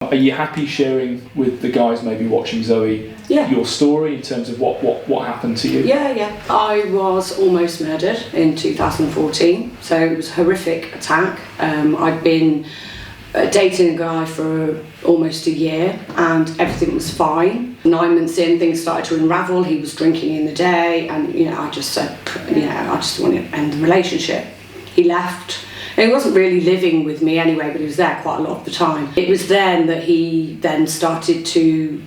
Are you happy sharing with the guys maybe watching Zoe your story in terms of what happened to you? Yeah. I was almost murdered in 2014, so it was a horrific attack. I'd been dating a guy for almost a year and everything was fine. 9 months in, things started to unravel. He was drinking in the day, and I just said, I just want to end the relationship. He left. He wasn't really living with me anyway, but he was there quite a lot of the time. It was then that he then started to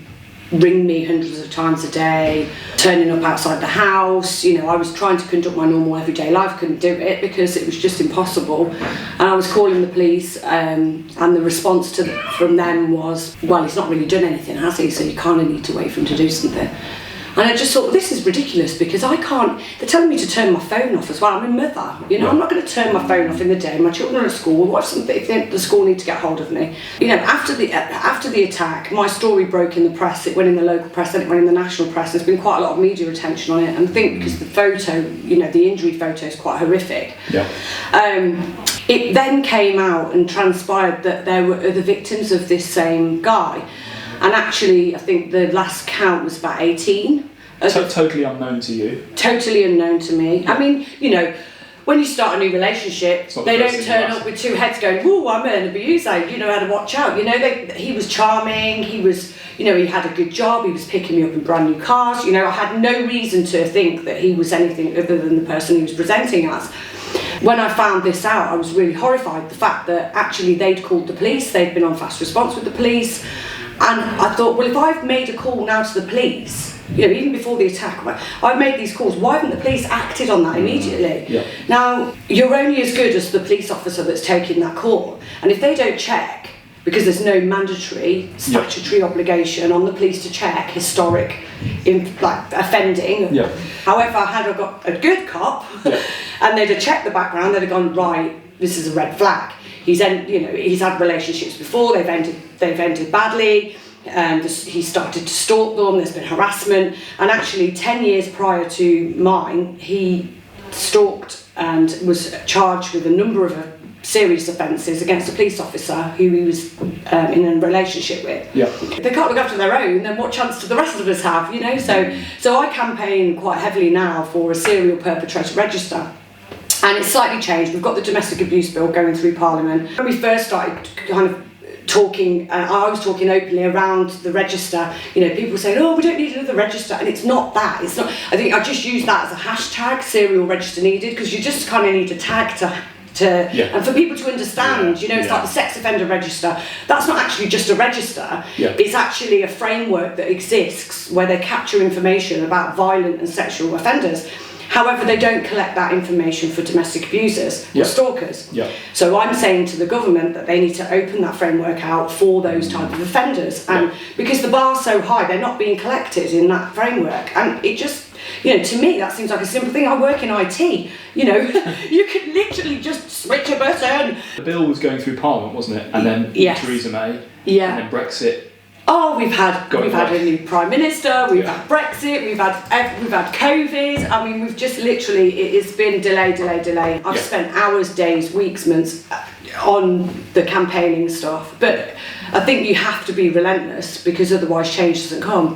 ring me hundreds of times a day, turning up outside the house. I was trying to conduct my normal everyday life, couldn't do it because it was just impossible. And I was calling the police, and the response from them was, well, he's not really done anything, has he? So you kind of need to wait for him to do something. And I just thought, this is ridiculous because I can't, they're telling me to turn my phone off as well. I'm a mother, I'm not going to turn my phone off in the day. My children are at school. What if the school need to get hold of me? After the attack, my story broke in the press. It went in the local press, then it went in the national press. There's been quite a lot of media attention on it. And I think because the photo, the injury photo is quite horrific. Yeah. It then came out and transpired that there were other victims of this same guy. And actually, I think the last count was about 18. Totally unknown to you? Totally unknown to me. I mean, when you start a new relationship, they don't turn up with two heads going, "Ooh, I'm an abuser, you know how to watch out." He was charming, he was, he had a good job, he was picking me up in brand new cars. I had no reason to think that he was anything other than the person he was presenting as. When I found this out, I was really horrified. The fact that actually they'd called the police, they'd been on fast response with the police. And I thought, well, if I've made a call now to the police, even before the attack, I've made these calls, why haven't the police acted on that immediately? Yeah. Now, you're only as good as the police officer that's taking that call. And if they don't check, because there's no mandatory statutory obligation on the police to check historic offending. Yeah. However, had I got a good cop and they'd have checked the background, they'd have gone, right, this is a red flag. He's had relationships before, they've ended badly, he started to stalk them, there's been harassment, and actually 10 years prior to mine, he stalked and was charged with a number of serious offences against a police officer who he was in a relationship with. Yeah. If they can't look after their own, then what chance do the rest of us have, So I campaign quite heavily now for a serial perpetrator register. And it's slightly changed. We've got the domestic abuse bill going through Parliament. When we first started kind of talking, I was talking openly around the register, people saying, oh, we don't need another register, and it's not that. It's not. I think I just use that as a hashtag, serial register needed, because you just kind of need a tag and for people to understand, it's like the sex offender register. That's not actually just a register. Yeah. It's actually a framework that exists where they capture information about violent and sexual offenders. However, they don't collect that information for domestic abusers or stalkers. Yeah. So I'm saying to the government that they need to open that framework out for those type of offenders. And because the bar's so high, they're not being collected in that framework. And it just, to me, that seems like a simple thing. I work in IT, you could literally just switch a button. The bill was going through Parliament, wasn't it? And then Theresa May, and then Brexit. Oh, we've had a new Prime Minister, we've had Brexit, we've had COVID. I mean, we've just literally, it's been delay. I've spent hours, days, weeks, months on the campaigning stuff. But I think you have to be relentless because otherwise change doesn't come.